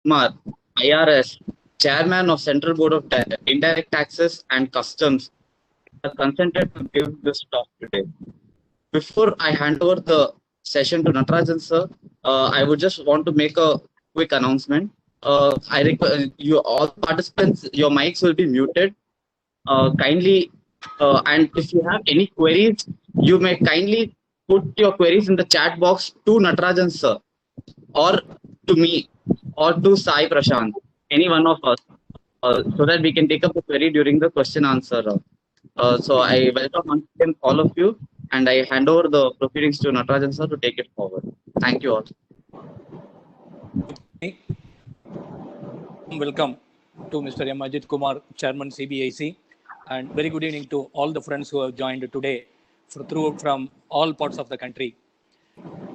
Kumar, IRS, Chairman of Central Board of Indirect Taxes and Customs, has consented to give this talk today. Before I hand over the session to Natarajan sir, I would just want to make a quick announcement. I request you all participants, your mics will be muted. Kindly, and if you have any queries, you may kindly put your queries in the chat box to Natarajan sir, or to me, or to Sai Prashant, any one of us, so that we can take up the query during the question answer. So I welcome once again all of you, and I hand over the proceedings to Natarajan sir to take it forward. Thank you all. Welcome to Mr. M. Ajit Kumar, Chairman CBIC, and very good evening to all the friends who have joined today from all parts of the country.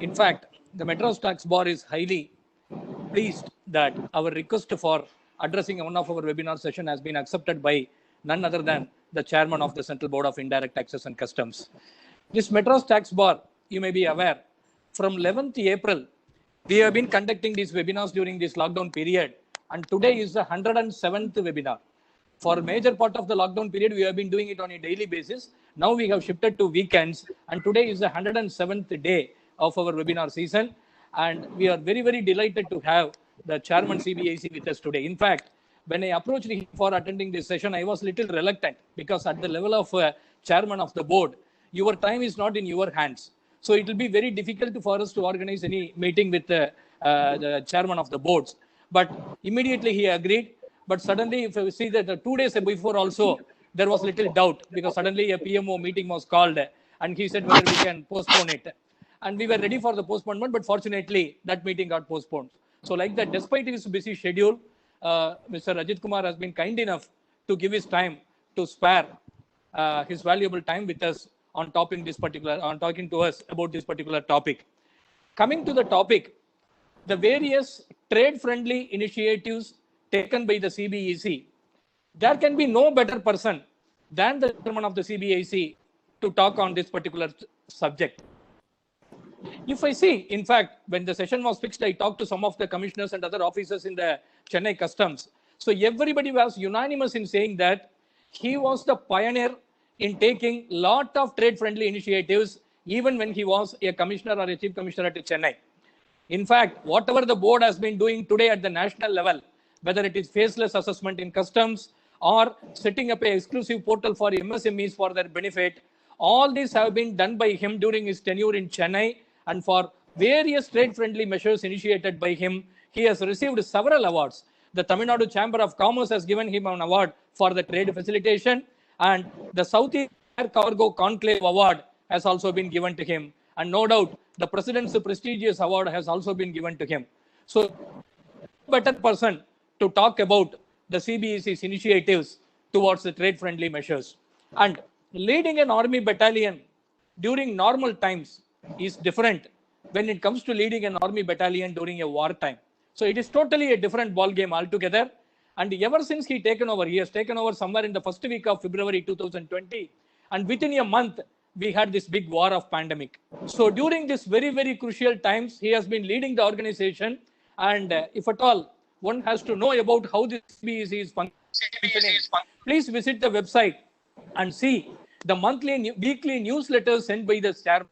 In fact, the Madras Tax Bar is highly pleased that our request for addressing one of our webinar session has been accepted by none other than the Chairman of the Central Board of Indirect Taxes and Customs. This Madras Tax Bar, you may be aware, from 11th April, we have been conducting these webinars during this lockdown period, and today is the 107th webinar. For a major part of the lockdown period, we have been doing it on a daily basis. Now we have shifted to weekends, and today is the 107th day of our webinar season. And we are very, very delighted to have the Chairman CBIC with us today. In fact, when I approached him for attending this session, I was a little reluctant because at the level of Chairman of the board, your time is not in your hands. So it will be very difficult for us to organize any meeting with the Chairman of the boards. But immediately he agreed. But suddenly, if you see that 2 days before also, there was little doubt because suddenly a PMO meeting was called and he said whether we can postpone it. And we were ready for the postponement, but fortunately, that meeting got postponed. So like that, despite his busy schedule, Mr. Ajit Kumar has been kind enough to give his time to spare his valuable time with us on talking to us about this particular topic. Coming to the topic, the various trade-friendly initiatives taken by the CBEC, there can be no better person than the chairman of the CBIC to talk on this particular subject. If I see, in fact, when the session was fixed, I talked to some of the commissioners and other officers in the Chennai Customs. So everybody was unanimous in saying that he was the pioneer in taking a lot of trade-friendly initiatives, even when he was a commissioner or a chief commissioner at Chennai. In fact, whatever the board has been doing today at the national level, whether it is faceless assessment in customs or setting up an exclusive portal for MSMEs for their benefit, all these have been done by him during his tenure in Chennai, and for various trade-friendly measures initiated by him, he has received several awards. The Tamil Nadu Chamber of Commerce has given him an award for the trade facilitation, and the South Air Cargo Conclave Award has also been given to him. And no doubt, the President's prestigious award has also been given to him. So, better person to talk about the CBEC's initiatives towards the trade-friendly measures. And leading an army battalion during normal times is different when it comes to leading an army battalion during a wartime. So it is totally a different ball game altogether. And ever since he has taken over somewhere in the first week of February 2020. And within a month, we had this big war of pandemic. So during this very, very crucial times, he has been leading the organization. And if at all one has to know about how this CBEC is functioning, please visit the website and see the monthly, weekly newsletters sent by the chairman.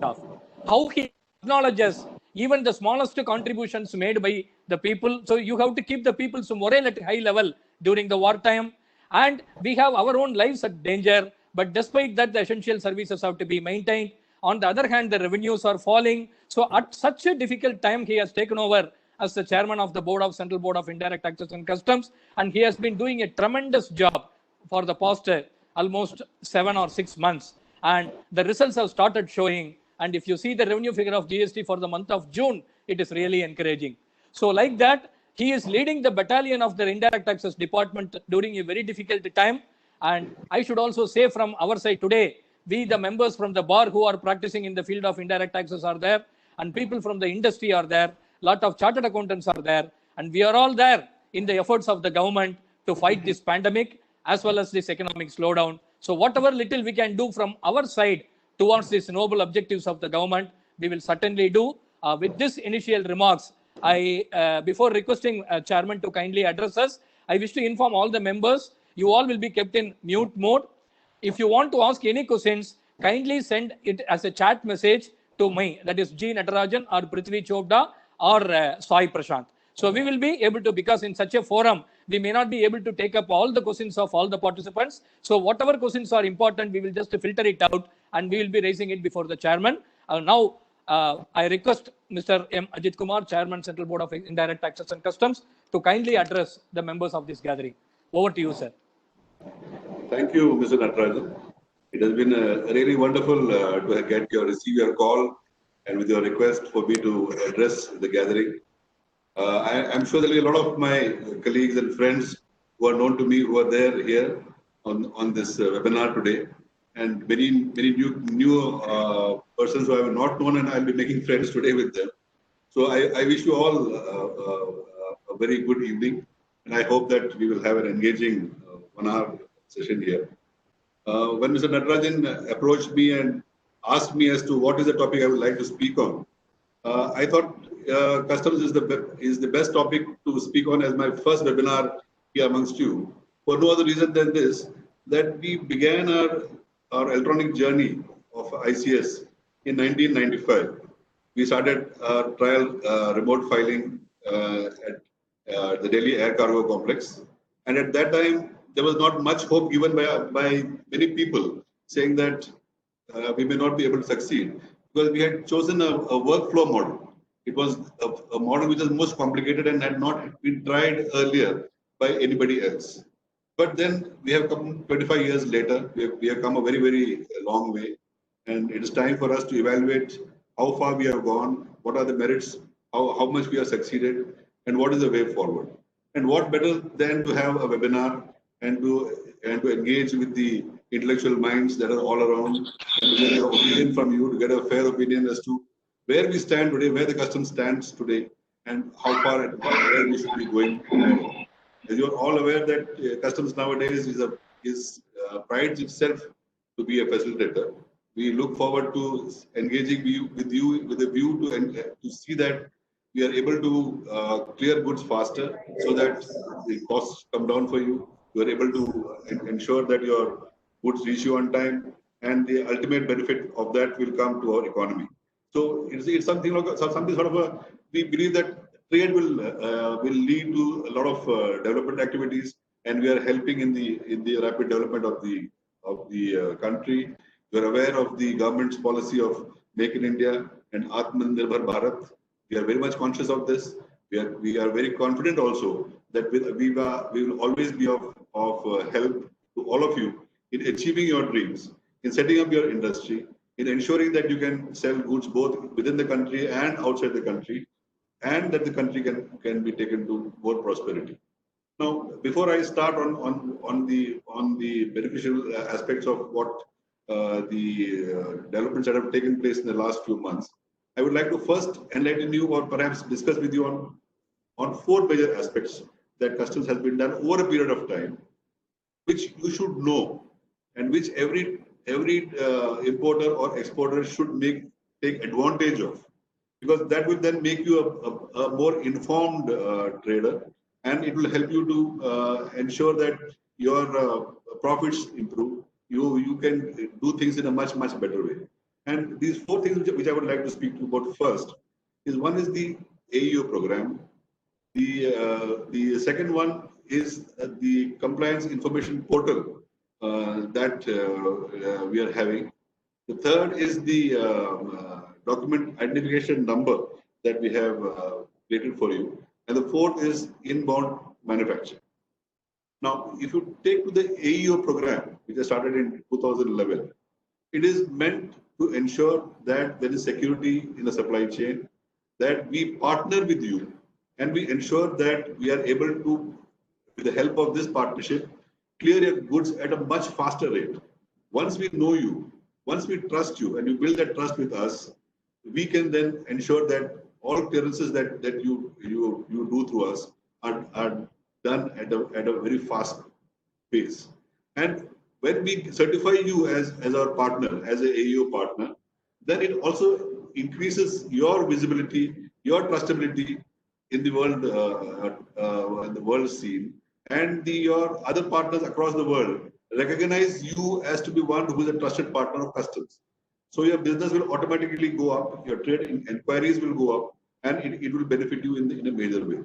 How he acknowledges even the smallest contributions made by the people. So you have to keep the people's morale at a high level during the wartime. And we have our own lives at danger. But despite that, the essential services have to be maintained. On the other hand, the revenues are falling. So at such a difficult time, he has taken over as the chairman of the board of Central Board of Indirect Taxes and Customs. And he has been doing a tremendous job for the past almost 7 or 6 months. And the results have started showing. And if you see the revenue figure of GST for the month of June, it is really encouraging. So like that, he is leading the battalion of the Indirect Taxes Department during a very difficult time. And I should also say from our side today, we, the members from the bar who are practicing in the field of indirect taxes are there, and people from the industry are there, lot of chartered accountants are there, and we are all there in the efforts of the government to fight this pandemic as well as this economic slowdown. So whatever little we can do from our side towards these noble objectives of the government, we will certainly do. With this initial remarks, Before requesting Chairman to kindly address us, I wish to inform all the members, you all will be kept in mute mode. If you want to ask any questions, kindly send it as a chat message to me, that is G. Natarajan or Prithvi Chopda or Sai Prashant. So we will be able to, because in such a forum, we may not be able to take up all the questions of all the participants. So whatever questions are important, we will just filter it out and we will be raising it before the chairman. Now, I request Mr. M. Ajit Kumar, Chairman, Central Board of Indirect Taxes and Customs, to kindly address the members of this gathering. Over to you, sir. Thank you, Mr. Natarajan. It has been really wonderful to receive your call and with your request for me to address the gathering. I'm sure there will be a lot of my colleagues and friends who are known to me who are there here on this webinar today, and many new persons who I have not known, and I'll be making friends today with them. So I wish you all a very good evening, and I hope that we will have an engaging 1 hour session here. When Mr. Natarajan approached me and asked me as to what is the topic I would like to speak on, I thought customs is the best topic to speak on as my first webinar here amongst you, for no other reason than this, that we began our electronic journey of ICS in 1995. We started our trial remote filing at the Delhi Air Cargo Complex, and at that time there was not much hope given by many people, saying that we may not be able to succeed, because we had chosen a workflow model. It was a model which was most complicated and had not been tried earlier by anybody else. But then we have come 25 years later, we have come a very long way, and it is time for us to evaluate how far we have gone, what are the merits, how much we have succeeded, and what is the way forward. And what better than to have a webinar and to engage with the intellectual minds that are all around, and to get an opinion from you, to get a fair opinion as to where we stand today, where the customs stands today, and how far and where we should be going tomorrow. As you are all aware that customs nowadays prides itself to be a facilitator. We look forward to engaging with you with a view to see that we are able to clear goods faster, so that the costs come down for you. You are able to ensure that your goods reach you on time, and the ultimate benefit of that will come to our economy. So it's something like something sort of a. We believe that trade will lead to a lot of development activities, and we are helping in the rapid development of the country. We are aware of the government's policy of Make in India and Atmanirbhar Bharat. We are very much conscious of this. We are very confident also that with Aviva we will always be of help to all of you in achieving your dreams, in setting up your industry, in ensuring that you can sell goods both within the country and outside the country, and that the country can be taken to more prosperity. Now, before I start on the beneficial aspects of what the developments that have taken place in the last few months, I would like to first enlighten you, or perhaps discuss with you on 4 major aspects that customs has been done over a period of time, which you should know, and which every importer or exporter should take advantage of, because that will then make you a more informed trader, and it will help you to ensure that your profits improve. You can do things in a much better way. And these 4 things which I would like to speak to about first is, one is the AEO program. The second one is the compliance information portal that we are having. The third is the document identification number that we have created for you. And the fourth is inbound manufacturing. Now, if you take to the AEO program, which was started in 2011, it is meant to ensure that there is security in the supply chain, that we partner with you, and we ensure that we are able to, with the help of this partnership, clear your goods at a much faster rate. Once we know you, once we trust you, and you build that trust with us, we can then ensure that all clearances that you do through us are done at a very fast pace. And when we certify you as our partner, as an AEO partner, then it also increases your visibility, your trustability in the world scene, and your other partners across the world recognize you as to be one who is a trusted partner of customs. So your business will automatically go up, your trade inquiries will go up, and it will benefit you in a major way.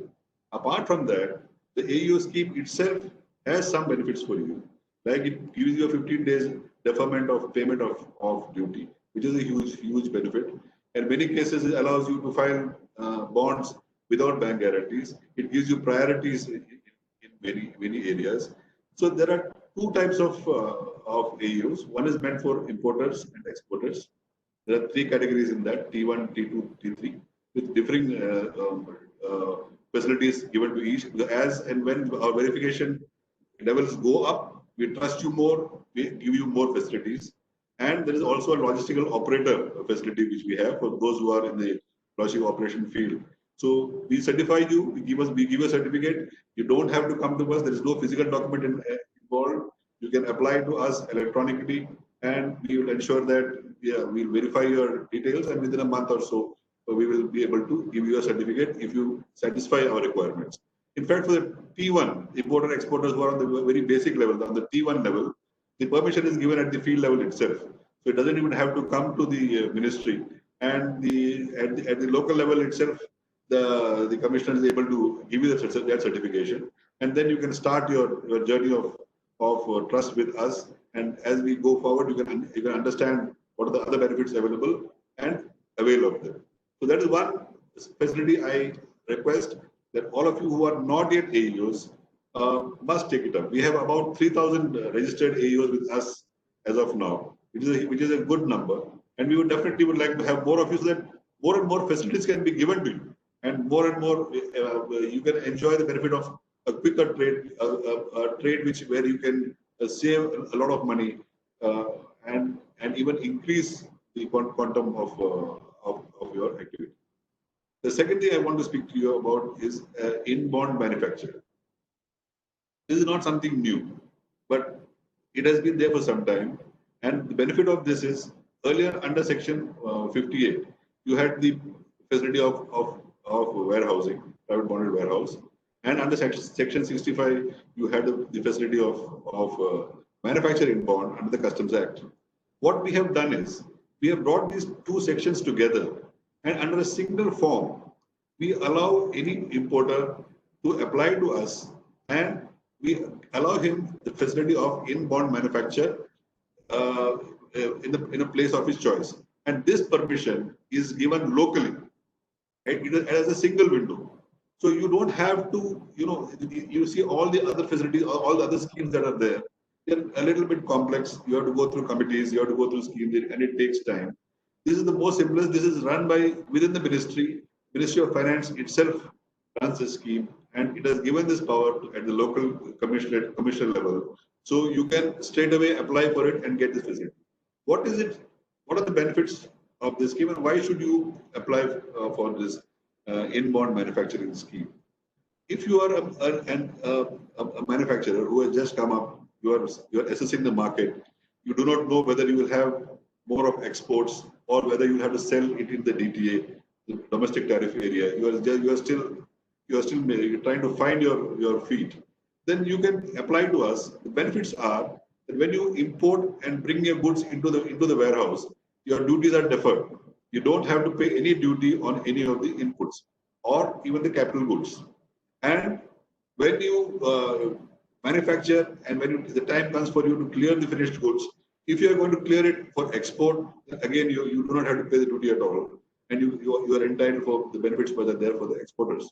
Apart from that, the AEO scheme itself has some benefits for you. Like it gives you a 15 days deferment of payment of duty, which is a huge benefit. In many cases, it allows you to file bonds without bank guarantees. It gives you priorities in many areas. So there are two types of AEOs. One is meant for importers and exporters. There are three categories in that: T1, T2, T3, with differing facilities given to each. As and when our verification levels go up, we trust you more, we give you more facilities. And there is also a logistical operator facility which we have for those who are in the logistic operation field. So we certify you, we give you a certificate. You don't have to come to us. There is no physical document involved. You can apply to us electronically, and we will ensure that we'll verify your details, and within a month or so, we will be able to give you a certificate if you satisfy our requirements. In fact, for the T1, importer exporters who are on the very basic level, on the T1 level, the permission is given at the field level itself. So it doesn't even have to come to the ministry. And at the local level itself, the commissioner is able to give you that certification. And then you can start your journey of trust with us. And as we go forward, you can understand what are the other benefits available and avail of them. So that is one facility I request that all of you who are not yet AEOs must take it up. We have about 3,000 registered AEOs with us as of now, which is a good number. And we would definitely like to have more of you so that more and more facilities can be given to you, and more you can enjoy the benefit of a quicker trade, a trade where you can save a lot of money and even increase the quantum of your activity. The second thing I want to speak to you about is inbound manufacture. This is not something new, but it has been there for some time. And the benefit of this is earlier under Section 58, you had the facility of warehousing, private bonded warehouse. And under Section 65, you had the facility of manufacturing bond under the Customs Act. What we have done is, we have brought these two sections together, and under a single form, we allow any importer to apply to us, and we allow him the facility of in-bond manufacture in a place of his choice. And this permission is given locally, right? It is as a single window. So you don't have to, you see all the other facilities, all the other schemes that are there, they're a little bit complex. You have to go through committees, you have to go through schemes, and it takes time. This is the most simplest. This is run within the Ministry of Finance itself runs the scheme, and it has given this power at the local commissioner level. So you can straight away apply for it and get this facility. What is it? What are the benefits of this scheme, and why should you apply for this in-bond manufacturing scheme? If you are a manufacturer who has just come up, you are assessing the market. You do not know whether you will have more of exports or whether you have to sell it in the DTA, the domestic tariff area. You are still trying to find your feet. Then you can apply to us. The benefits are that when you import and bring your goods into the warehouse, your duties are deferred. You don't have to pay any duty on any of the inputs or even the capital goods. And when you manufacture and when the time comes for you to clear the finished goods, if you are going to clear it for export, again, you do not have to pay the duty at all. And you are entitled for the benefits that are there for the exporters.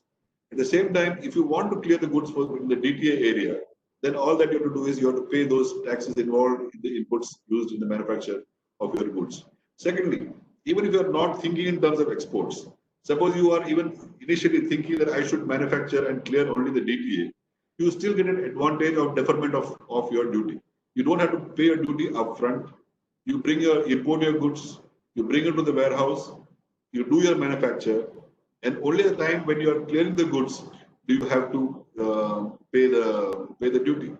At the same time, if you want to clear the goods in the DTA area, then all that you have to do is you have to pay those taxes involved in the inputs used in the manufacture of your goods. Secondly, even if you are not thinking in terms of exports, suppose you are even initially thinking that I should manufacture and clear only the DTA, you still get an advantage of deferment of your duty. You don't have to pay your duty upfront. You import your goods, you bring it to the warehouse, you do your manufacture, and only the time when you are clearing the goods do you have to pay the duty.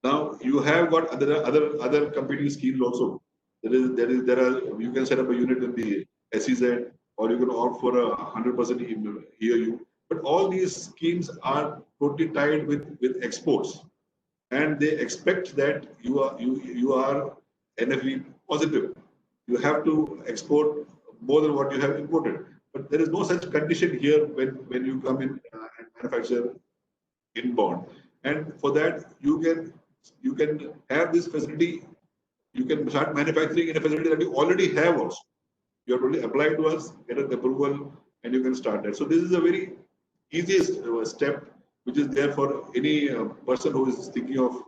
Now you have got other competing schemes also. You can set up a unit in the SEZ, or you can opt for a 100% EOU. But all these schemes are totally tied with exports, and they expect that you are NFE positive. You have to export more than what you have imported. But there is no such condition here when you come in and manufacture inbound. And for that, you can have this facility. You can start manufacturing in a facility that you already have also. You have to only apply to us, get an approval, and you can start that. So this is a very easiest step which is there for any person who is thinking of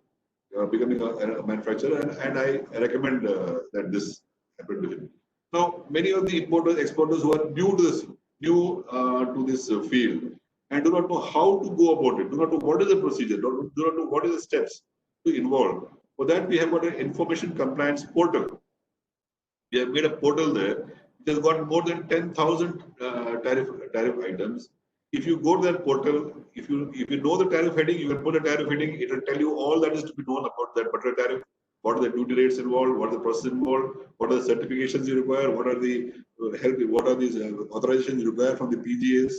becoming a manufacturer, and I recommend that this happen to him. Now, many of the importers, exporters who are new to this field and do not know how to go about it, do not know what is the procedure, do not know what is the steps to involve. For that, we have got an information compliance portal. We have made a portal there which has got more than 10,000 tariff items. If you go to that portal, if you know the tariff heading, you can put a tariff heading. It will tell you all that is to be known about that particular tariff. What are the duty rates involved? What are the process involved? What are the certifications you require? What are the help? What are these authorizations you require from the PGAs?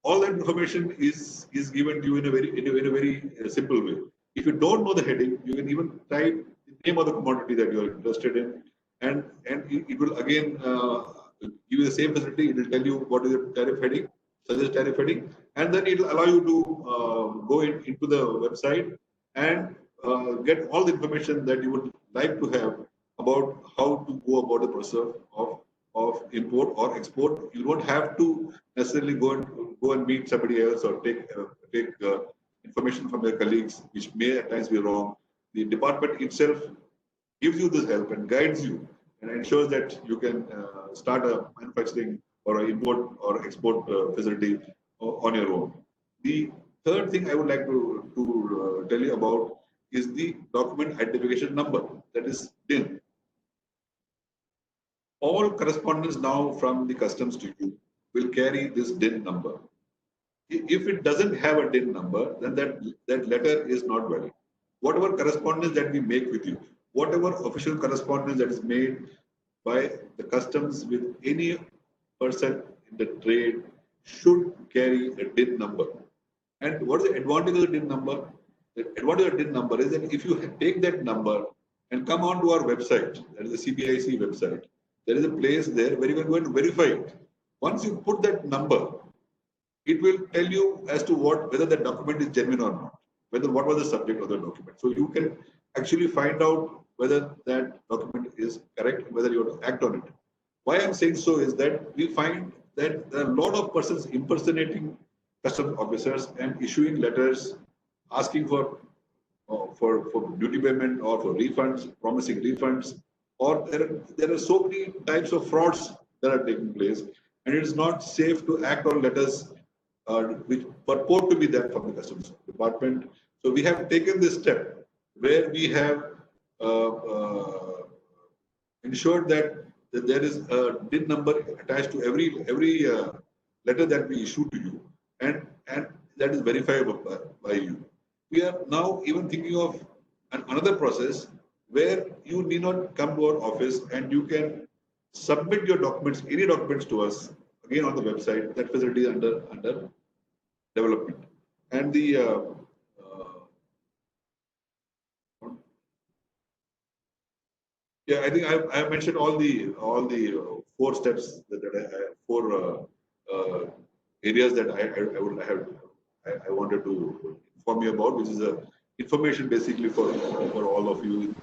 All that information is given to you in a very simple way. If you don't know the heading, you can even type the name of the commodity that you are interested in, and it will again give you the same facility. It will tell you what is the tariff heading, suggest tariff heading, and then it will allow you to go into the website and get all the information that you would like to have about how to go about the process of import or export. You don't have to necessarily go and meet somebody else or take information from your colleagues, which may at times be wrong. The department itself gives you this help and guides you and ensures that you can start a manufacturing or an import or export facility on your own. The third thing I would like to tell you about is the document identification number, that is DIN. All correspondence now from the customs to you will carry this DIN number. If it doesn't have a DIN number, then that letter is not valid. Whatever correspondence that we make with you, whatever official correspondence that is made by the customs with any person in the trade should carry a DIN number. And what is the advantage of the DIN number? The advantage of the DIN number is that if you take that number and come onto our website, that is the CBIC website, there is a place there where you can go and verify it. Once you put that number, it will tell you as to whether that document is genuine or not, what was the subject of the document. So you can actually find out whether that document is correct, whether you have to act on it. Why I'm saying so is that we find that there are a lot of persons impersonating customs officers and issuing letters asking for duty payment or for refunds, promising refunds, or there are so many types of frauds that are taking place, and it is not safe to act on letters which purport to be that from the customs department. So we have taken this step where we have ensured that there is a DIN number attached to every letter that we issue to you, and that is verifiable by you. We are now even thinking of another process where you need not come to our office and you can submit your documents, any documents to us, again on the website. That facility is under development. And the I think I have mentioned all the four steps four areas that I wanted to inform you about, which is information basically for all of you.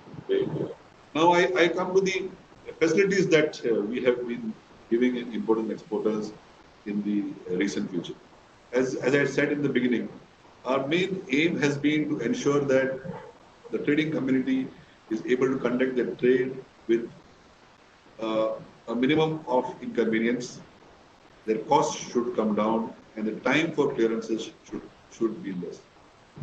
Now I come to the facilities that we have been giving importers and exporters in the recent future. As I said in the beginning, our main aim has been to ensure that the trading community is able to conduct their trade with a minimum of inconvenience. Their costs should come down, and the time for clearances should be less.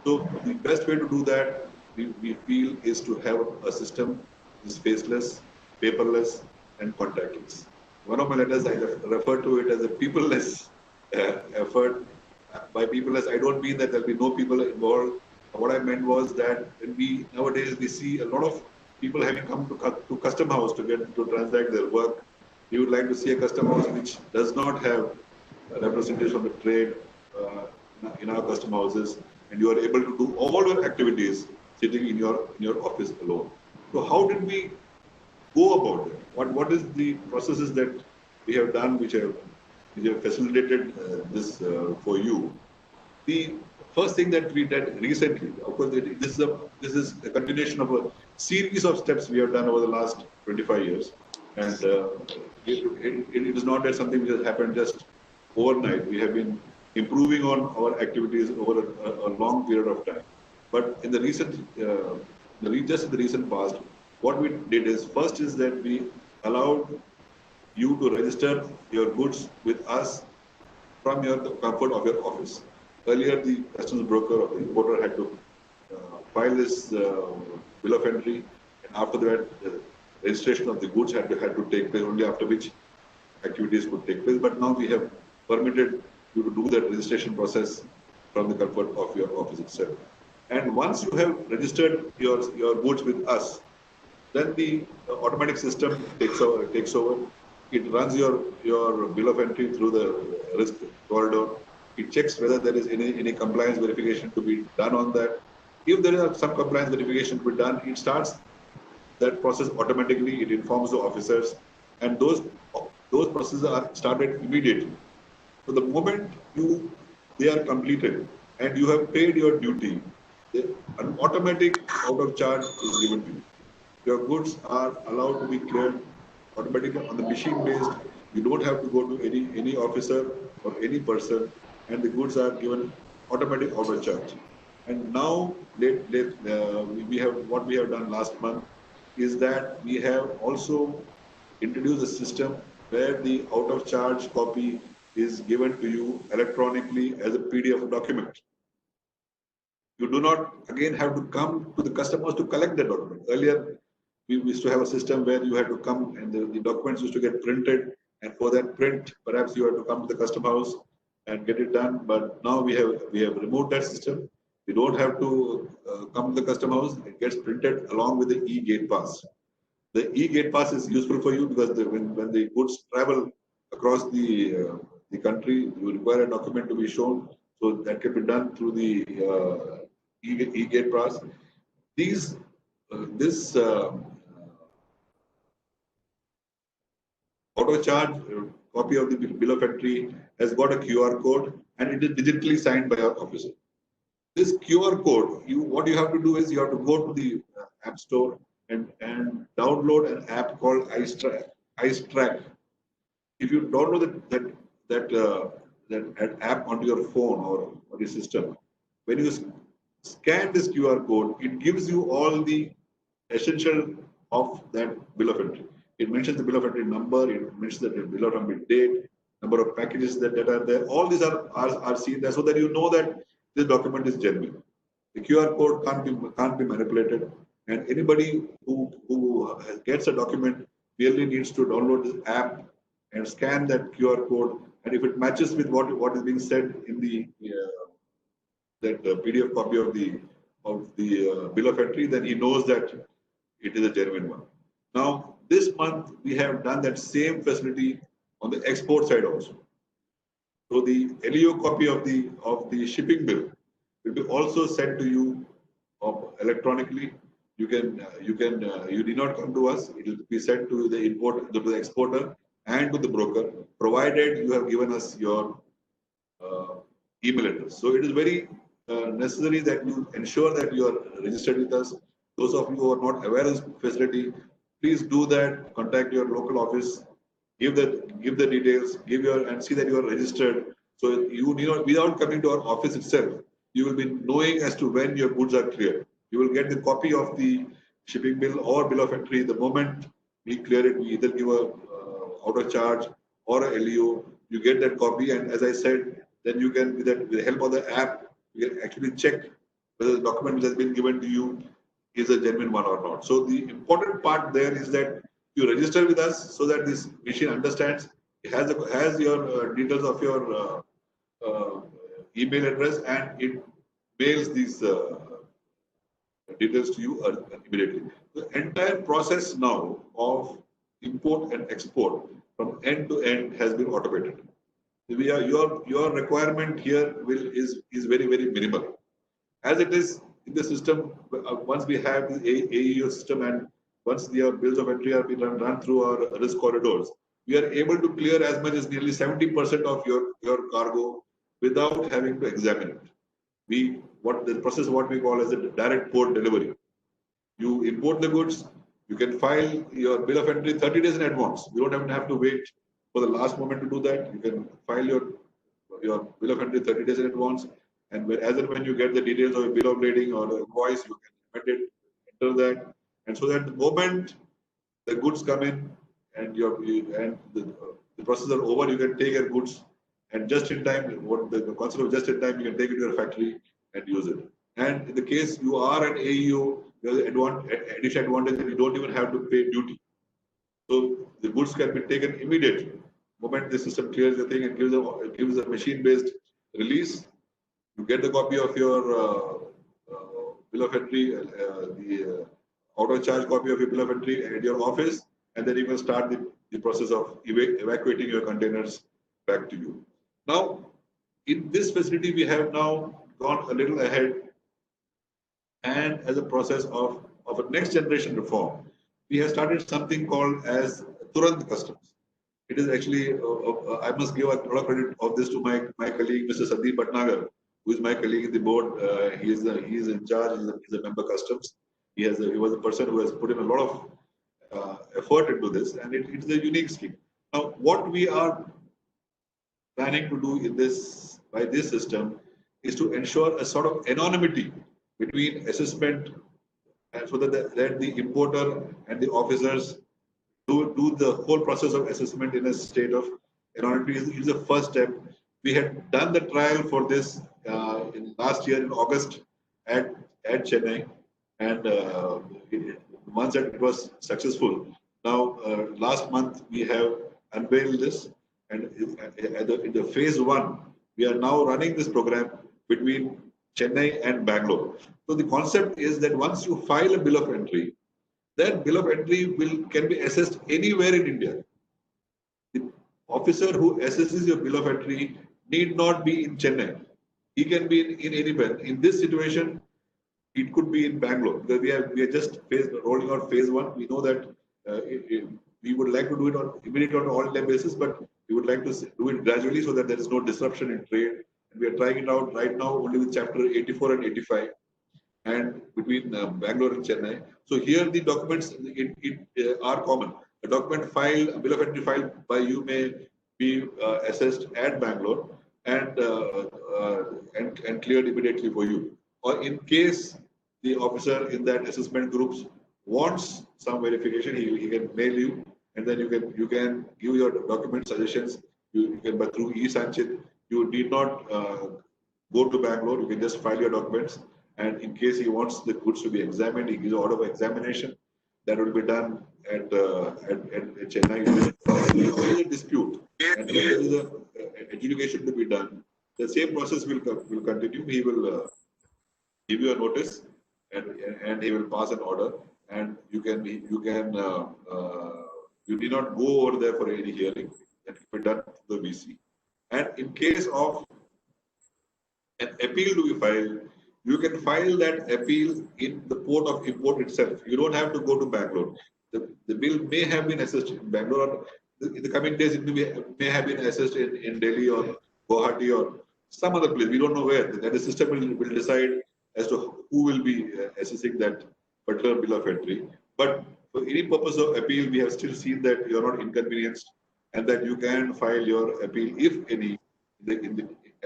So the best way to do that, we feel, is to have a system that is faceless, paperless, and contactless. One of my letters, I refer to it as a peopleless effort. By peopleless, I don't mean that there will be no people involved. What I meant was that nowadays we see a lot of people having come to custom house to transact their work. We would like to see a custom house which does not have representation of the trade in our custom houses, and you are able to do all your activities sitting in your office alone. So how did we go about it? What is the processes that we have done which have facilitated this for you? The first thing that we did recently, of course, this is a continuation of a series of steps we have done over the last 25 years, and it is not that something which has happened just overnight. We have been improving on our activities over a long period of time. But in the just in the recent past, what we did is first is that we allowed you to register your goods with us from your comfort of your office. Earlier, the customs broker or the importer had to file this bill of entry, and after that, the registration of the goods had to take place, only after which activities could take place. But now we have permitted you to do that registration process from the comfort of your office itself. And once you have registered your goods with us, then the automatic system takes over. It runs your bill of entry through the risk corridor. It checks whether there is any compliance verification to be done on that. If there is some compliance verification to be done, it starts that process automatically. It informs the officers, and those processes are started immediately. So the moment they are completed and you have paid your duty, an automatic out of charge is given to you. Your goods are allowed to be cleared automatically on the machine based. You don't have to go to any officer or any person, and the goods are given automatic out of charge. And now we have what we have done last month is that we have also introduced a system where the out of charge copy is given to you electronically as a PDF document. You do not again have to come to the customers to collect the document. Earlier, we used to have a system where you had to come and the documents used to get printed, and for that print, perhaps you had to come to the custom house and get it done. But now we have removed that system. You don't have to come to the custom house. It gets printed along with the e-gate pass. The e-gate pass is useful for you because when the goods travel across the country, you require a document to be shown. So that can be done through the e-gate pass. This auto charge copy of the bill of entry has got a QR code, and it is digitally signed by our officer. This QR code, what you have to do is you have to go to the App Store and download an app called IceTrack. If you download that app onto your phone or on your system, when you scan this QR code, it gives you all the essential of that bill of entry. It mentions the bill of entry number, it mentions the bill of entry date, number of packages that are there. All these are seen there so that you know that this document is genuine. The QR code can't be manipulated, and anybody who gets a document really needs to download this app and scan that QR code. And if it matches with what is being said in the that PDF copy of the bill of entry, then he knows that it is a genuine one. Now, this month we have done that same facility on the export side also. So the LEO copy of the shipping bill will be also sent to you electronically. You need not come to us. It will be sent to the exporter and to the broker, provided you have given us your email address. So it is very necessary that you ensure that you are registered with us. Those of you who are not aware of this facility, please do that. Contact your local office, give the details, and see that you are registered. So you need not, without coming to our office itself, you will be knowing as to when your goods are cleared. You will get the copy of the shipping bill or bill of entry the moment we clear it. We either give a out of charge or a LEO. You get that copy, and as I said, then you can, with the help of the app, you can actually check whether the document which has been given to you is a genuine one or not. So the important part there is that you register with us so that this machine understands, it has your details of your email address, and it mails these details to you immediately. The entire process now of import and export from end to end has been automated. your requirement here is very minimal. As it is in the system, once we have the AEO system and once the bills of entry are being run through our risk corridors, we are able to clear as much as nearly 70% of your cargo without having to examine it. What we call as a direct port delivery. You import the goods, you can file your bill of entry 30 days in advance. You don't even have to wait for the last moment to do that. You can file your bill of entry 30 days in advance, and as and when you get the details of a bill of lading or the invoice, you can amend it, enter that, and so that the moment the goods come in and the process are over, you can take your goods and just in time. What the concept of just in time, you can take it to your factory and use it. And in the case you are an AEO, you have the additional advantage that you don't even have to pay duty. So the goods can be taken immediately. The moment the system clears the thing and gives a machine-based release, you get the copy of your bill of entry, the auto-charge copy of your bill of entry at your office, and then you can start the process of evacuating your containers back to you. Now, in this facility, we have now gone a little ahead, and as a process of a next generation reform, we have started something called as Turant Customs. It is actually, I must give a lot of credit of this to my colleague, Mr. Sandeep Bhatnagar, who is my colleague in the board. He is in charge, he's a member customs. He was a person who has put in a lot of effort into this, and it's a unique scheme. Now, what we are planning to do by this system is to ensure a sort of anonymity between assessment, and so that the importer and the officers do the whole process of assessment in a state of anonymity is the first step. We had done the trial for this in last year in August at Chennai, and once that it was successful. Now, last month we have unveiled this, and in the phase 1, we are now running this program between Chennai and Bangalore. So the concept is that once you file a bill of entry, that bill of entry can be assessed anywhere in India. The officer who assesses your bill of entry need not be in Chennai. He can be in anywhere. In this situation, it could be in Bangalore, because we are just rolling out phase 1. We know that we would like to do it immediately on an all-India basis, but we would like to do it gradually so that there is no disruption in trade. And we are trying it out right now only with chapter 84 and 85, and between Bangalore and Chennai. So here the documents are common. A document filed, a bill of entry filed by you may be assessed at Bangalore and cleared immediately for you. Or in case the officer in that assessment groups wants some verification, he can mail you, and then you can give your document suggestions. You can, but through e-Sanchit, you need not go to Bangalore. You can just file your documents, and in case he wants the goods to be examined, he gives an order of examination. That will be done at Chennai. If there is a dispute and if there is an adjudication to be done, the same process will continue. He will give you a notice, and he will pass an order, and you need not go over there for any hearing. That will be done to the VC. And in case of an appeal to be filed, you can file that appeal in the port of import itself. You don't have to go to Bangalore. The bill may have been assessed in Bangalore. In the coming days, it may have been assessed in Delhi or Guwahati or some other place. We don't know where. That the system will decide as to who will be assessing that particular bill of entry. But for any purpose of appeal, we have still seen that you are not inconvenienced, and that you can file your appeal, if any,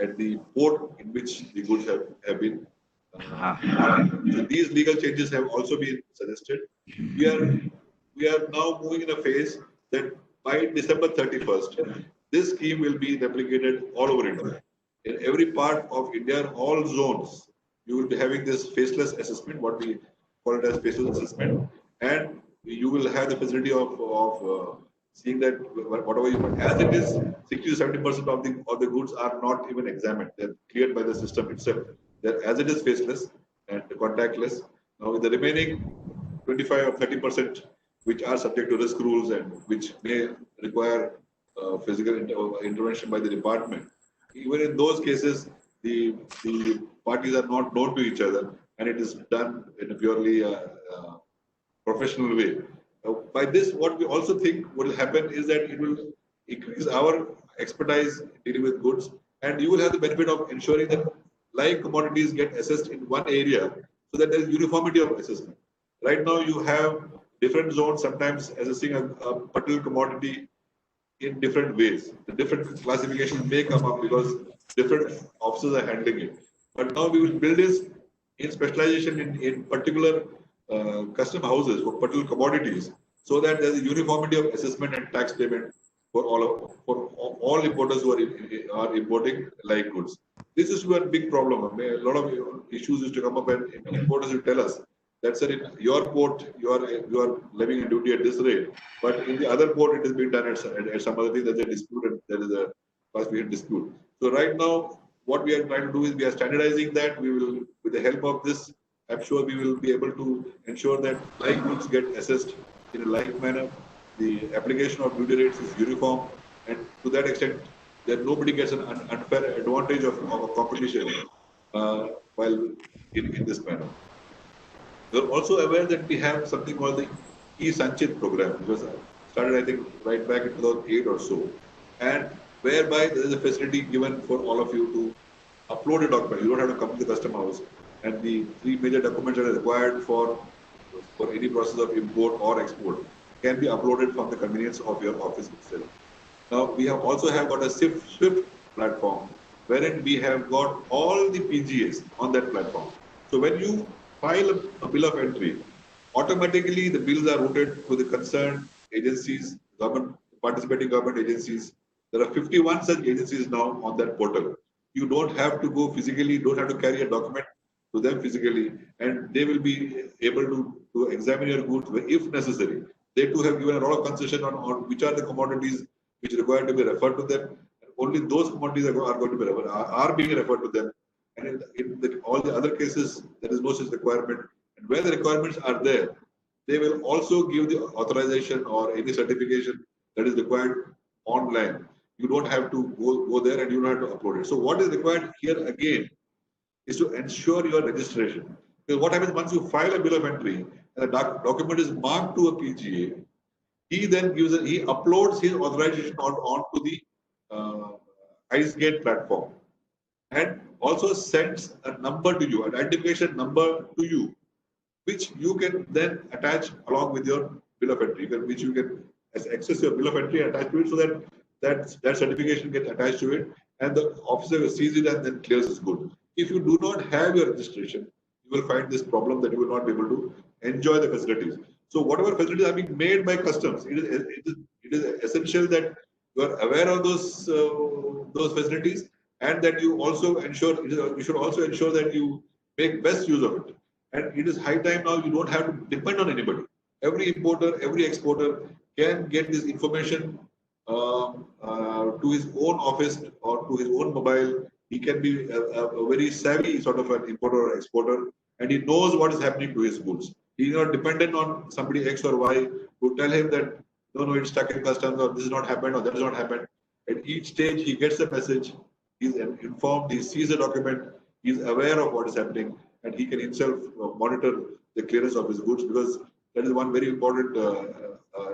at the port in which the goods have been. So these legal changes have also been suggested. We are now moving in a phase that by December 31st, this scheme will be replicated all over India. In every part of India, all zones, you will be having this faceless assessment, what we call it as faceless assessment, and you will have the facility of seeing that whatever as it is, 60 to 70% of the goods are not even examined; they're cleared by the system itself. As it is faceless and contactless. Now, with the remaining 25 or 30%, which are subject to risk rules and which may require physical intervention by the department. Even in those cases, the parties are not known to each other, and it is done in a purely professional way. By this, what we also think will happen is that it will increase our expertise dealing with goods, and you will have the benefit of ensuring that like commodities get assessed in one area so that there is uniformity of assessment. Right now, you have different zones, sometimes assessing a particular commodity in different ways. The different classifications may come up because different officers are handling it. But now we will build this in specialization in particular custom houses for particular commodities, so that there is a uniformity of assessment and tax payment for all importers who are importing like goods. This is a big problem. I mean, a lot of issues used to come up, and importers will tell us that, sir, in your port you are levying a duty at this rate, but in the other port it is being done at some other thing. There's a dispute, and there is a classification dispute. So right now, what we are trying to do is we are standardizing that. We will, with the help of this, I'm sure we will be able to ensure that like goods get assessed in a like manner. The application of duty rates is uniform, and to that extent, that nobody gets an unfair advantage of competition while in this manner. You're also aware that we have something called the E-Sanchit program, which was started, I think, right back in 2008 or so, and whereby there is a facility given for all of you to upload a document. You don't have to come to the custom house, and the 3 major documents that are required for any process of import or export can be uploaded from the convenience of your office itself. Now, we have also got a SWIFT platform, wherein we have got all the PGAs on that platform. So when you file a bill of entry, automatically the bills are routed to the concerned agencies, participating government agencies. There are 51 such agencies now on that portal. You don't have to go physically, don't have to carry a document to them physically, and they will be able to examine your goods if necessary. They too have given a lot of concession on which are the commodities which require to be referred to them. Only those commodities are going to be are being referred to them. And in all the other cases, there is no such requirement. And where the requirements are there, they will also give the authorization or any certification that is required online. You don't have to go there, and you don't have to upload it. So what is required here again is to ensure your registration. Because what happens once you file a bill of entry and the document is marked to a PGA, he then he uploads his authorization onto the IceGate platform, and also sends a number to you, an identification number to you, which you can then attach along with your bill of entry, which you can access your bill of entry and attach to it, so that certification gets attached to it, and the officer sees it and then clears his good. If you do not have your registration, you will find this problem that you will not be able to enjoy the facilities. So whatever facilities are being made by customs, it is essential that you are aware of those facilities, and that you also ensure, you should also ensure that you make best use of it. And it is high time now, you don't have to depend on anybody. Every importer, every exporter can get this information to his own office or to his own mobile. He can be a very savvy sort of an importer or exporter, and he knows what is happening to his goods. He is not dependent on somebody X or Y who tell him that, no, it's stuck in customs, or this has not happened, or that has not happened. At each stage, he gets a message, he's informed, he sees a document, he's aware of what is happening, and he can himself monitor the clearance of his goods, because that is one very important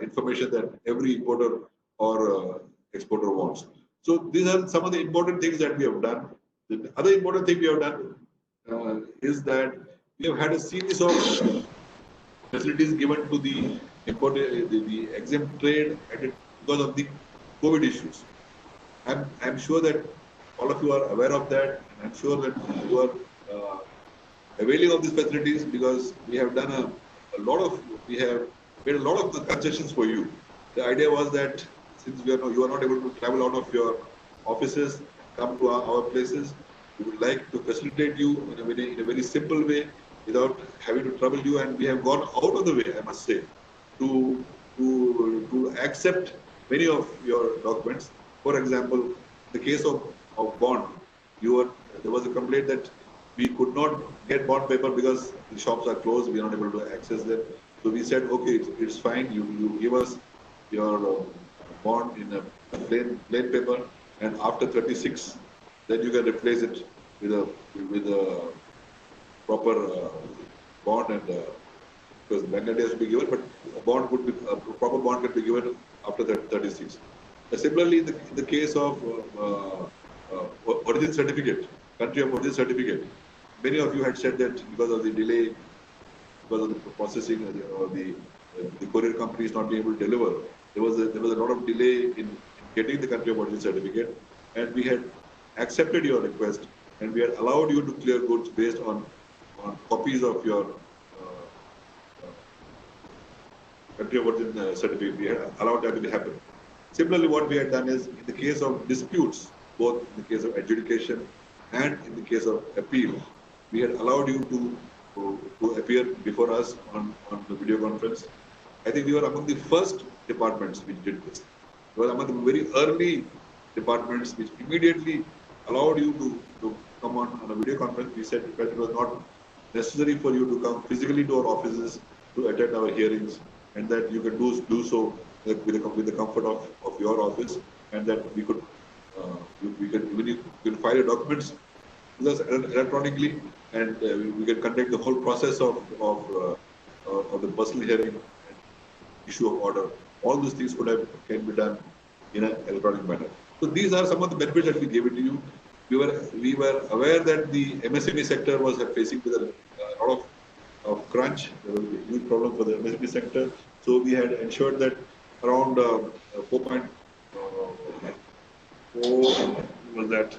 information that every importer or exporter wants. So these are some of the important things that we have done. The other important thing we have done is that we have had a series of facilities given to the exempt trade because of the COVID issues. I'm sure that all of you are aware of that. I'm sure that you are availing of these facilities, because we have done we have made a lot of concessions for you. The idea was that since you are not able to travel out of your offices, come to our places, we would like to facilitate you in a very simple way without having to trouble you. And we have gone out of the way, I must say, to accept many of your documents. For example, the case of bond, there was a complaint that we could not get bond paper because the shops are closed, we are not able to access them. So we said, okay, it's fine, you give us your bond in a plain paper, and after 36, then you can replace it with a proper bond, and because bank guarantee has to be given, but a proper bond can be given after 36. Similarly, in the case of origin certificate, country of origin certificate, many of you had said that because of the delay, because of the processing or the courier company is not being able to deliver, there was a lot of delay in getting the country of origin certificate, and we had accepted your request, and we had allowed you to clear goods based on copies of your country of origin certificate. We had allowed that to happen. Similarly, what we had done is, in the case of disputes, both in the case of adjudication and in the case of appeal, we had allowed you to appear before us on the video conference. I think we were among the first departments which did this. We were among the very early departments which immediately allowed you to come on a video conference. We said that it was not necessary for you to come physically to our offices to attend our hearings, and that you can do so with the comfort of your office, and that we could you can file your documents with us electronically, and we can conduct the whole process of the personal hearing and issue of order. All these things can be done in an electronic manner. So these are some of the benefits that we gave it to you. We were aware that the MSME sector was facing with a lot of crunch. There was a huge problem for the MSME sector. So we had ensured that around 4.4 was that.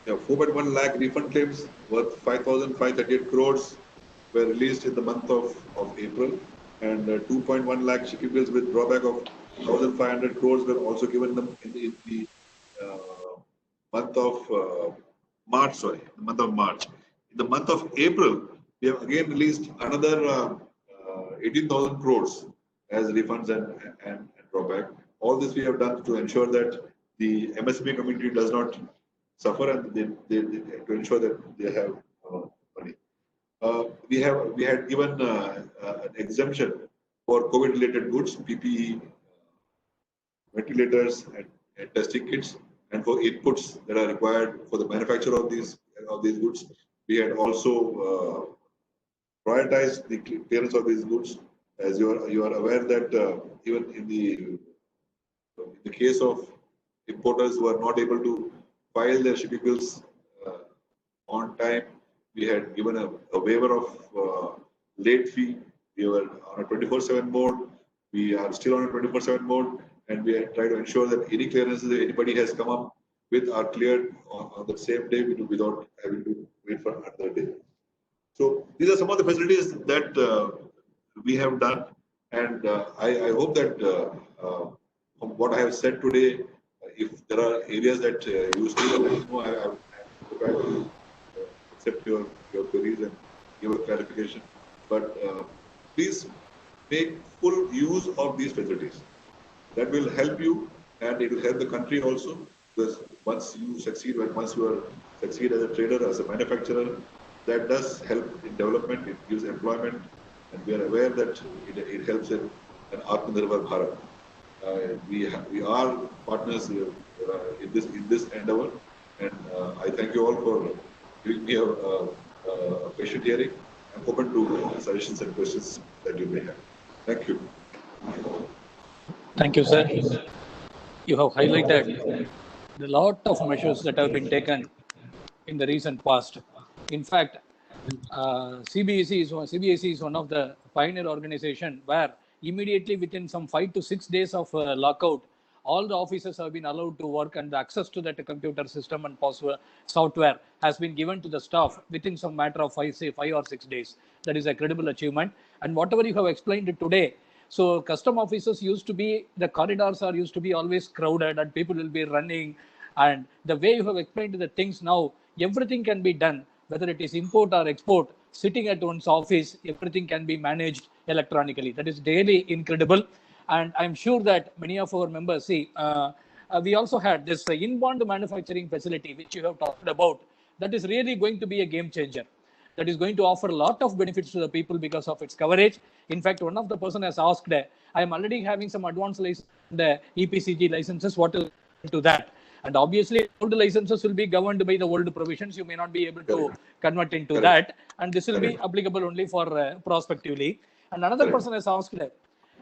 Yeah, 4.1 lakh refund claims worth 5,538 crores were released in the month of April, and 2.1 lakh shipping bills with drawback of 1,500 crores were also given them in the month of March. Sorry, the month of March. In the month of April, we have again released another 18,000 crores as refunds and drawback. All this we have done to ensure that the MSME community does not suffer, and to ensure that they have money. We had given an exemption for COVID-related goods, PPE, ventilators, and testing kits, and for inputs that are required for the manufacture of these goods. We had also prioritized the clearance of these goods. As you are aware that even in the case of importers who are not able to file their shipping bills on time, we had given a waiver of late fee. We were on a 24/7 mode. We are still on a 24/7 mode, and we try to ensure that any clearances that anybody has come up with are cleared on the same day without having to wait for another day. So these are some of the facilities that we have done, and I hope that from what I have said today, if there are areas that you still know, I am prepared to accept your queries and give a clarification. But please make full use of these facilities. That will help you, and it will help the country also. Because once you succeed as a trader, as a manufacturer, that does help in development. It gives employment, and we are aware that it helps in an Atmanirbhar Bharat. We are partners in this endeavor, and I thank you all for giving me a patient hearing. I'm open to suggestions and questions that you may have. Thank you. Thank you, sir. You have highlighted the lot of measures that have been taken in the recent past. In fact, CBSE is one of the pioneer organization where immediately within some 5 to 6 days of lockout, all the officers have been allowed to work, and the access to that computer system and software has been given to the staff within some matter of 5 or 6 days. That is a credible achievement. And whatever you have explained today, so custom officers the corridors used to be always crowded and people will be running. And the way you have explained the things now, everything can be done, whether it is import or export, sitting at one's office, everything can be managed electronically. That is really incredible. And I'm sure that many of our members we also had this inbound manufacturing facility, which you have talked about. That is really going to be a game changer. that is going to offer a lot of benefits to the people because of its coverage. In fact, one of the person has asked, I am already having some advanced license, the EPCG licenses, what is to that? And obviously, old licenses will be governed by the old provisions. You may not be able to convert into that. And this will be applicable only for prospectively. And another person has asked,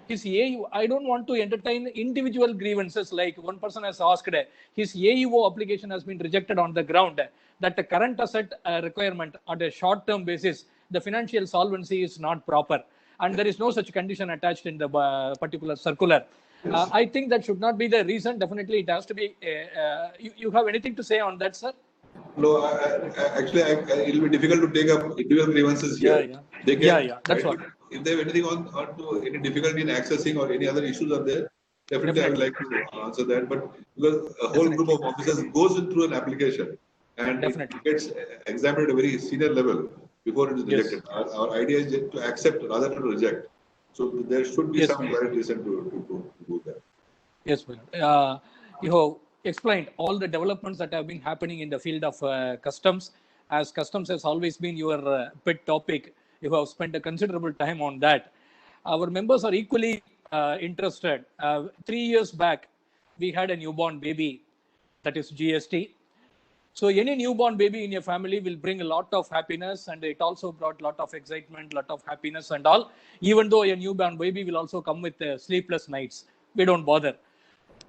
his AU, I don't want to entertain individual grievances. Like one person has asked, his AUO application has been rejected on the ground that the current asset requirement on a short-term basis, the financial solvency is not proper. And there is no such condition attached in the particular circular. Yes. I think that should not be the reason. Definitely, it has to be. You have anything to say on that, sir? No, actually, it will be difficult to take up individual grievances here. Yeah. They can, That's what. If they have anything on to any difficulty in accessing or any other issues are there, definitely I would like to answer that. But because a whole group of officers goes through an application and it gets examined at a very senior level before it is rejected. Our idea is to accept rather than to reject. So there should be some valid reason to do that. Yes, you have explained all the developments that have been happening in the field of customs. As customs has always been your pet topic, you have spent a considerable time on that. Our members are equally interested. 3 years back, we had a newborn baby, that is GST. So any newborn baby in your family will bring a lot of happiness, and it also brought a lot of excitement, a lot of happiness and all. Even though a newborn baby will also come with sleepless nights, we don't bother.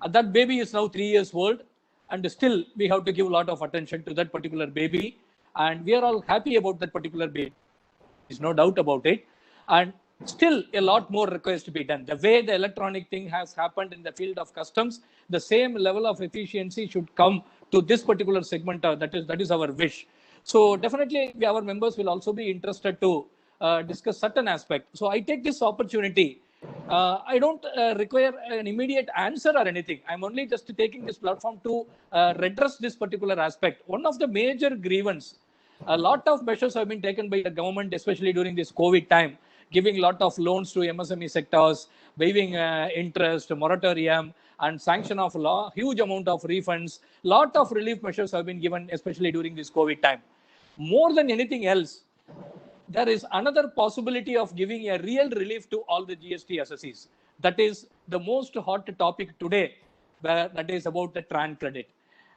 That baby is now 3 years old, and still we have to give a lot of attention to that particular baby. And we are all happy about that particular baby. There's no doubt about it. And still a lot more requires to be done. The way the electronic thing has happened in the field of customs, the same level of efficiency should come to this particular segment. That is our wish. So definitely our members will also be interested to discuss certain aspect. So I take this opportunity. I don't require an immediate answer or anything. I'm only just taking this platform to redress this particular aspect. One of the major grievance, a lot of measures have been taken by the government, especially during this COVID time, giving a lot of loans to MSME sectors, waiving interest, moratorium, and sanction of law, huge amount of refunds. Lot of relief measures have been given, especially during this COVID time. More than anything else, there is another possibility of giving a real relief to all the GST assessees. That is the most hot topic today, that is about the TRAN credit.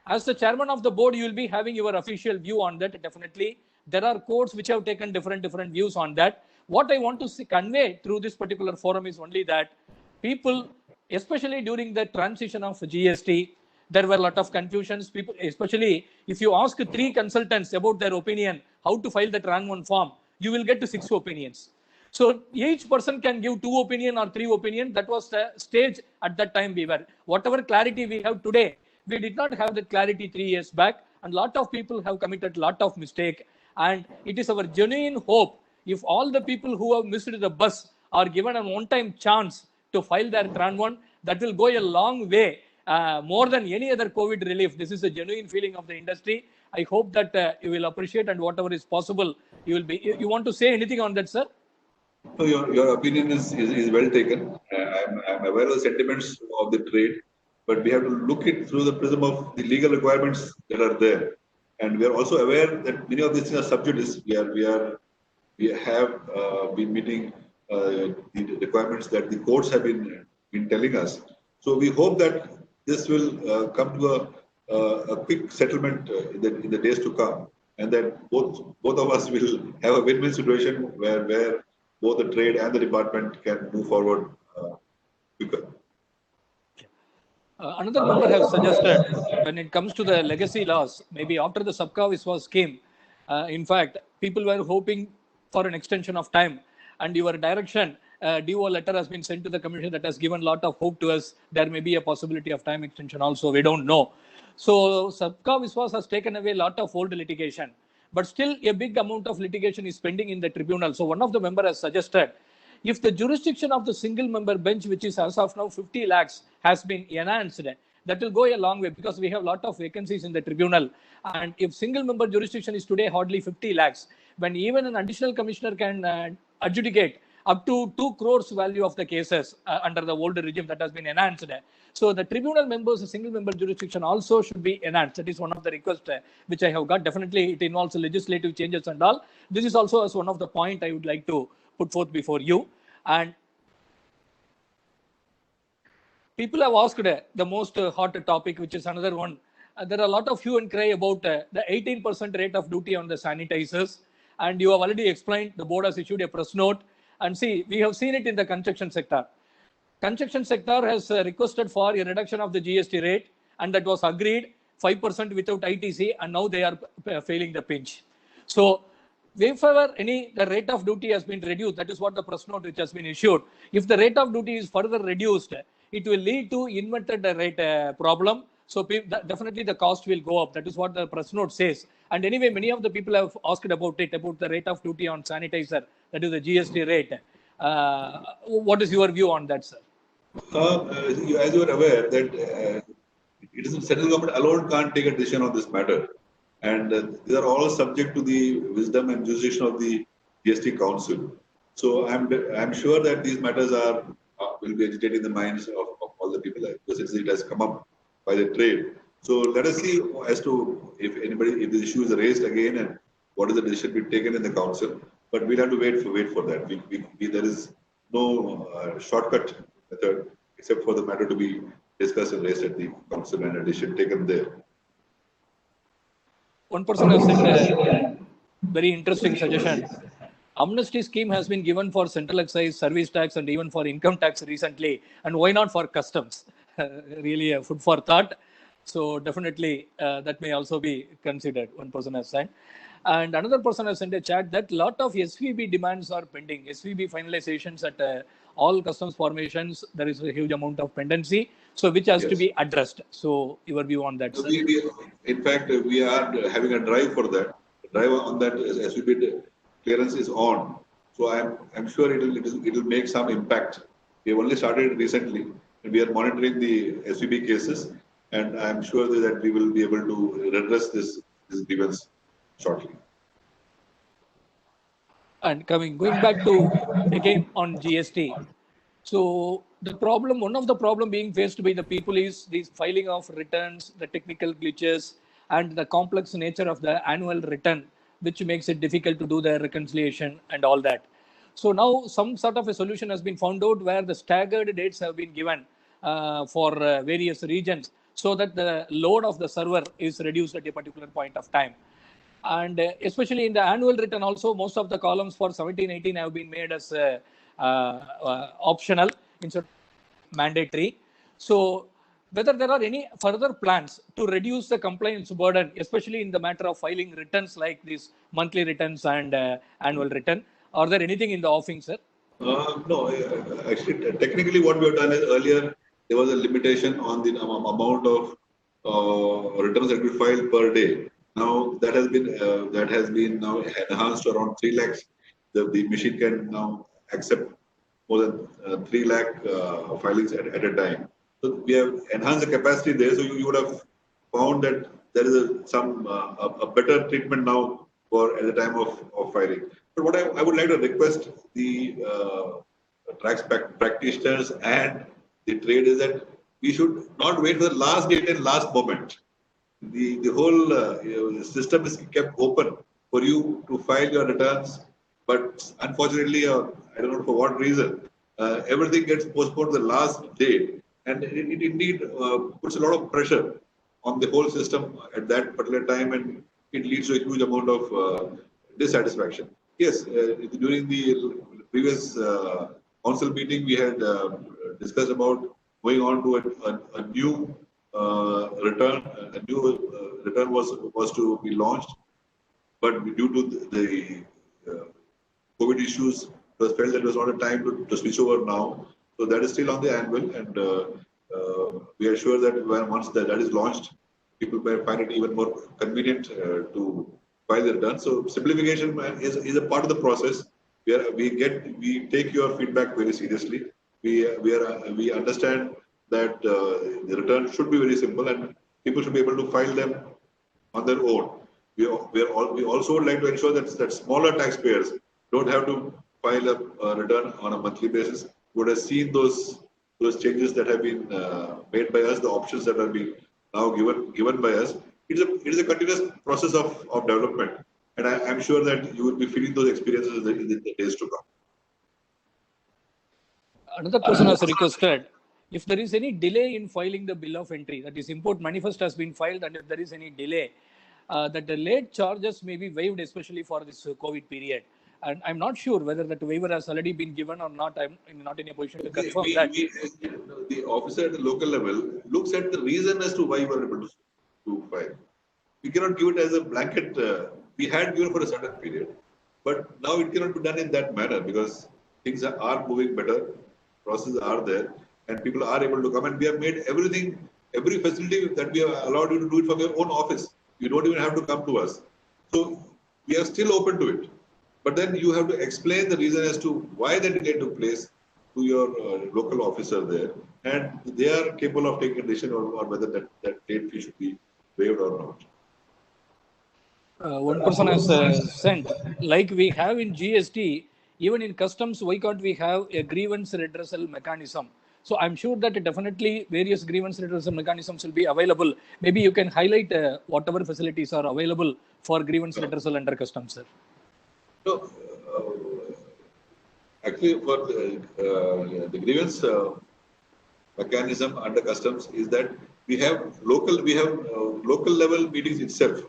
As the chairman of the board, you will be having your official view on that. Definitely, there are courts which have taken different views on that. What I want to convey through this particular forum is only that people, especially during the transition of GST, there were a lot of confusions. People, especially if you ask 3 consultants about their opinion, how to file the TRAN 1 form, you will get to 6 opinions. So each person can give 2 opinion or 3 opinion. That was the stage at that time we were. Whatever clarity we have today, we did not have that clarity 3 years back. And a lot of people have committed a lot of mistake. And it is our genuine hope, if all the people who have missed the bus are given a one-time chance to file their TRAN 1, that will go a long way, more than any other COVID relief. This is a genuine feeling of the industry. I hope that you will appreciate, and whatever is possible, you will be. You want to say anything on that, sir? So your opinion is well taken. I'm aware of the sentiments of the trade, but we have to look it through the prism of the legal requirements that are there. And we are also aware that many of these things are sub judice. We have been meeting the requirements that the courts have been telling us. So we hope that this will come to a quick settlement in the days to come, and that both of us will have a win-win situation where both the trade and the department can move forward quicker. Another member has suggested, when it comes to the legacy laws, maybe after the Sabka Vishwas scheme, in fact, people were hoping for an extension of time, and your direction, DO letter has been sent to the commission that has given a lot of hope to us. There may be a possibility of time extension also, we don't know. So Sabka Vishwas has taken away a lot of old litigation, but still a big amount of litigation is pending in the tribunal. So one of the members has suggested, if the jurisdiction of the single member bench, which is as of now 50 lakhs, has been enhanced, that will go a long way, because we have a lot of vacancies in the tribunal. And if single member jurisdiction is today hardly 50 lakhs, when even an additional commissioner can adjudicate up to 2 crores value of the cases under the old regime that has been enhanced. So the tribunal members, a single member jurisdiction also should be enhanced. That is one of the requests which I have got. Definitely it involves legislative changes and all. This is also as one of the point I would like to put forth before you. And people have asked the most hot topic, which is another one. There are a lot of hue and cry about the 18% rate of duty on the sanitizers. And you have already explained, the board has issued a press note. And see, we have seen it in the construction sector. Construction sector has requested for a reduction of the GST rate, and that was agreed, 5% without ITC, and now they are failing the pinch. So, if ever the rate of duty has been reduced, that is what the press note which has been issued. If the rate of duty is further reduced, it will lead to inverted rate problem. So definitely the cost will go up. That is what the press note says. And anyway, many of the people have asked about it, about the rate of duty on sanitizer, that is the GST rate. What is your view on that, sir? As you are aware that it is the central government alone can't take a decision on this matter. And these are all subject to the wisdom and jurisdiction of the GST Council. So I'm sure that these matters will be agitating the minds of all the people, because it has come up by the trade. So let us see as to if the issue is raised again and what is the decision be taken in the council. But we'll have to wait for that. There is no shortcut method except for the matter to be discussed and raised at the council and a decision taken there. One person has said a very interesting suggestion. Amnesty scheme has been given for central excise, service tax, and even for income tax recently. And why not for customs? Really a food for thought. So definitely that may also be considered, one person has said. And another person has sent a chat that a lot of SVB demands are pending. SVB finalizations at all customs formations, there is a huge amount of pendency, so which has to be addressed. So your view on that, sir? In fact, we are having a drive for that. The drive on that SVB clearance is on. So I'm sure it will make some impact. We have only started recently, and we are monitoring the SVB cases, and I'm sure that we will be able to redress this grievance shortly. And going back to again on GST. So one of the problem being faced by the people is the filing of returns, the technical glitches, and the complex nature of the annual return, which makes it difficult to do the reconciliation and all that. So now some sort of a solution has been found out where the staggered dates have been given for various regions, so that the load of the server is reduced at a particular point of time. And especially in the annual return also, most of the columns for 17-18 have been made as optional instead of mandatory. So whether there are any further plans to reduce the compliance burden, especially in the matter of filing returns like these monthly returns and annual return, are there anything in the offing, sir? No, actually, technically what we have done is earlier, there was a limitation on the amount of returns that we filed per day. Now that has been now enhanced to around 3 lakhs. The machine can now accept more than 3 lakh filings at a time. So we have enhanced the capacity there. So you would have found that there is a better treatment now for at the time of filing. But what I would like to request the tax practitioners and the trade is that we should not wait for the last date and last moment. The whole system is kept open for you to file your returns, but unfortunately, I don't know for what reason, everything gets postponed to the last date, and it indeed puts a lot of pressure on the whole system at that particular time, and it leads to a huge amount of dissatisfaction. Yes, during the previous council meeting, we had discussed about going on to a new return. A new return was to be launched, but due to the COVID issues, it was felt that it was not a time to switch over now. So that is still on the anvil, and we are sure that once that is launched, people may find it even more convenient to file the return. So simplification is a part of the process. We take your feedback very seriously. We understand that the return should be very simple and people should be able to file them on their own. We also would like to ensure that smaller taxpayers don't have to file a return on a monthly basis would have seen those changes that have been made by us, the options that are being now given by us. It is a continuous process of development, and I'm sure that you will be feeling those experiences in the days to come. Another person has requested if there is any delay in filing the bill of entry, that is, import manifest has been filed, and if there is any delay, that the late charges may be waived, especially for this COVID period. And I'm not sure whether that waiver has already been given or not. I'm not in a position to confirm that. The officer at the local level looks at the reason as to why you are able to file. We cannot give it as a blanket. We had given for a certain period, but now it cannot be done in that manner because things are moving better, processes are there, and people are able to come. And we have made everything, every facility that we have allowed you to do it from your own office. You don't even have to come to us. So we are still open to it. But then you have to explain the reason as to why that delay took place to your local officer there. And they are capable of taking a decision on whether that late fee should be waived or not. One person has sent, like we have in GST, even in customs, why can't we have a grievance redressal mechanism? So I'm sure that definitely various grievance redressal mechanisms will be available. Maybe you can highlight whatever facilities are available for grievance redressal under customs, sir. No, actually, for the grievance mechanism under customs is that we have local level meetings itself.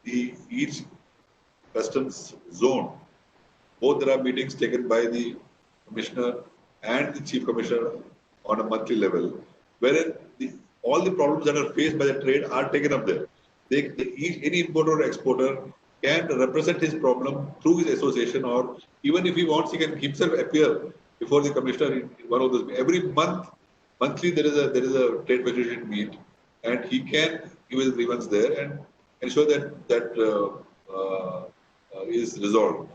Each customs zone, both there are meetings taken by the commissioner and the chief commissioner on a monthly level, wherein all the problems that are faced by the trade are taken up there. Any importer or exporter can represent his problem through his association, or even if he wants, he can himself appear before the commissioner in one of those. Every monthly there is a trade federation meet, and he can give his grievance there and ensure that is resolved.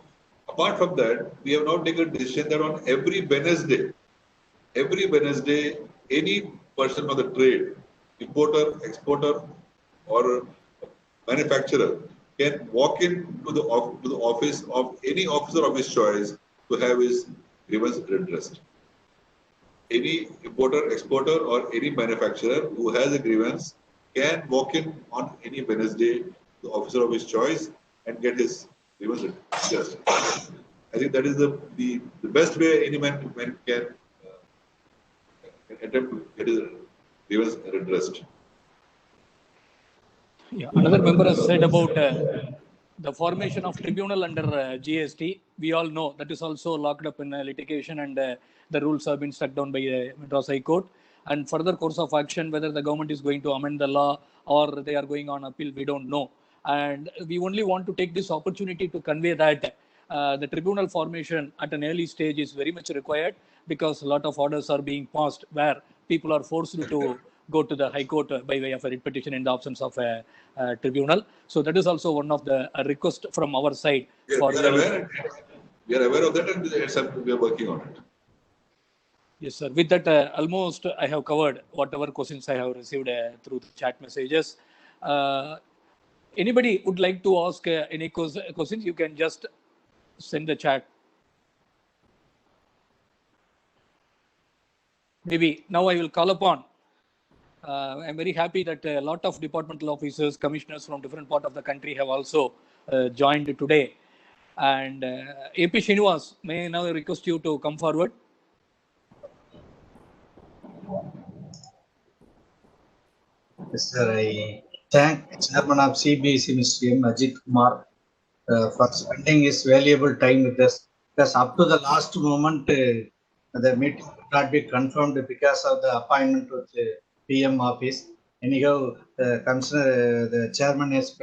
Apart from that, we have now taken a decision that on every Wednesday, any person of the trade, importer, exporter, or manufacturer can walk in to the office of any officer of his choice to have his grievance redressed. Any importer, exporter, or any manufacturer who has a grievance can walk in on any Wednesday to the officer of his choice and get his grievance redressed. I think that is the best way any man can attempt to get his grievance redressed. Yeah, another member has said about the formation of tribunal under GST. We all know that is also locked up in litigation, and the rules have been struck down by Madras High Court. And further course of action, whether the government is going to amend the law or they are going on appeal, we don't know. And we only want to take this opportunity to convey that the tribunal formation at an early stage is very much required, because a lot of orders are being passed where people are forced to go to the High Court by way of a writ petition in the absence of a tribunal. So that is also one of the request from our side. We are aware of that, and we are working on it. Yes, sir. With that, almost I have covered whatever questions I have received through the chat messages. Anybody would like to ask any questions, you can just send the chat. Maybe now I will call upon. I'm very happy that a lot of departmental officers, commissioners from different parts of the country have also joined today. And AP Srinivas, may I now request you to come forward? Yes, sir. I thank Chairman of CBSE, Mr. M. Ajit Kumar, for spending his valuable time with us. Because up to the last moment, the meeting could not be confirmed because of the appointment with the PM office. Anyhow, the chairman has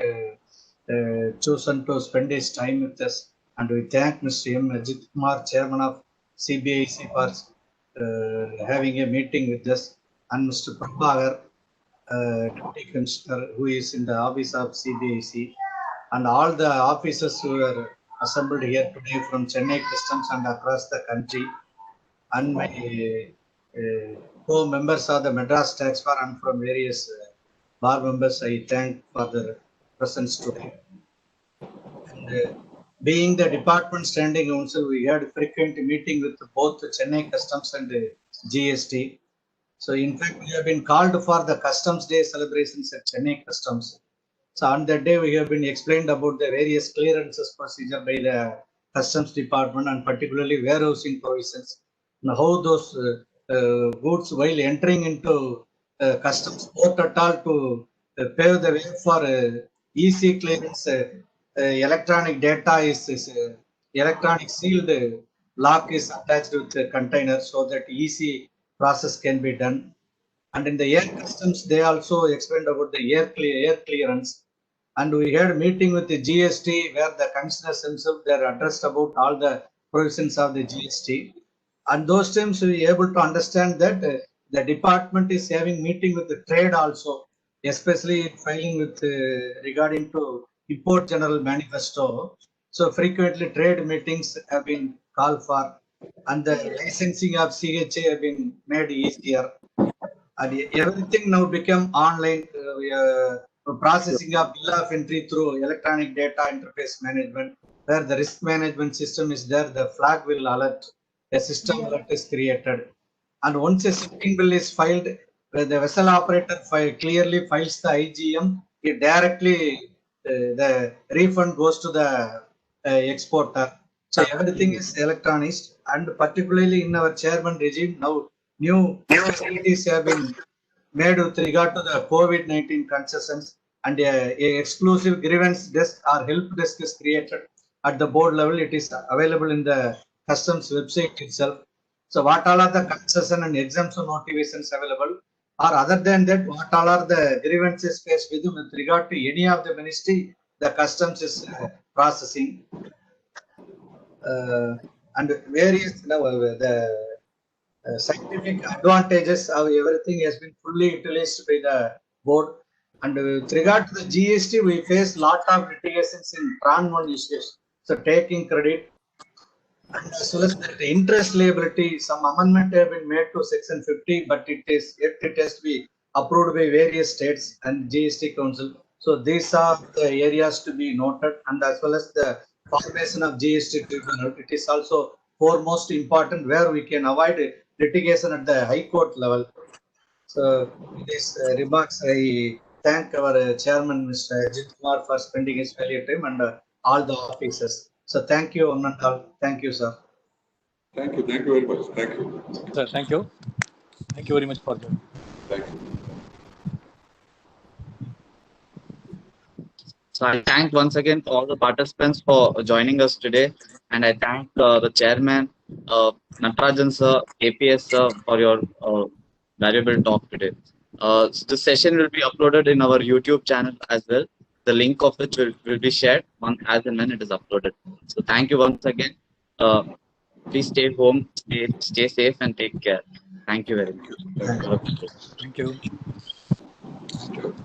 chosen to spend his time with us, and we thank Mr. M. Ajit Kumar, Chairman of CBSE, for having a meeting with us, and Mr. Prabhakar, Deputy Commissioner, who is in the office of CBSE, and all the officers who are assembled here today from Chennai Customs and across the country, and my co-members of the Madras Tax Bar and from various bar members, I thank for their presence today. And being the department standing council, we had frequent meeting with both the Chennai Customs and GST. So in fact, we have been called for the Customs Day celebrations at Chennai Customs. So on that day, we have been explained about the various clearances procedure by the Customs Department and particularly warehousing provisions and how those goods while entering into customs port at all to pave the way for EC clearance. Electronic data is electronic sealed lock is attached with the container so that EC process can be done. And in the air customs, they also explained about the air clearance. And we had a meeting with the GST where the commissioners themselves they are addressed about all the provisions of the GST. And those times we were able to understand that the department is having meeting with the trade also, especially filing with regarding to import general manifesto. So frequently trade meetings have been called for, and the licensing of CHA have been made easier. And everything now become online. Processing of bill of entry through electronic data interface management, where the risk management system is there, the flag will alert, a system alert is created. And once a shipping bill is filed, where the vessel operator clearly files the IGM, it directly the refund goes to the exporter. So everything is electronic, and particularly in our chairman regime now, new facilities have been made with regard to the COVID-19 concessions, and a exclusive grievance desk or help desk is created at the board level. It is available in the customs website itself. So what all are the concession and exemption notifications available, or other than that, what all are the grievances faced with regard to any of the ministry, the customs is processing. And various the scientific advantages of everything has been fully utilized by the board. And with regard to the GST, we face lot of litigations in Tran 1 issues. So taking credit, and as well as the interest liability, some amendment have been made to section 50, but it has to be approved by various states and GST council. So these are the areas to be noted, and as well as the formation of GST tribunal, it is also foremost important where we can avoid litigation at the high court level. So with these remarks, I thank our chairman, Mr. Ajit Kumar, for spending his valuable time, and all the officers. So thank you, one and all. Thank you, sir. Thank you very much. Thank you. Sir, thank you. Thank you very much for that. Thank you. So I thank once again all the participants for joining us today, and I thank the chairman, Natarajan sir, APS sir, for your valuable talk today. So the session will be uploaded in our YouTube channel as well. The link of which will be shared as and when it is uploaded. So thank you once again. Please stay home, stay safe, and take care. Thank you very much. Thank you. Thank you.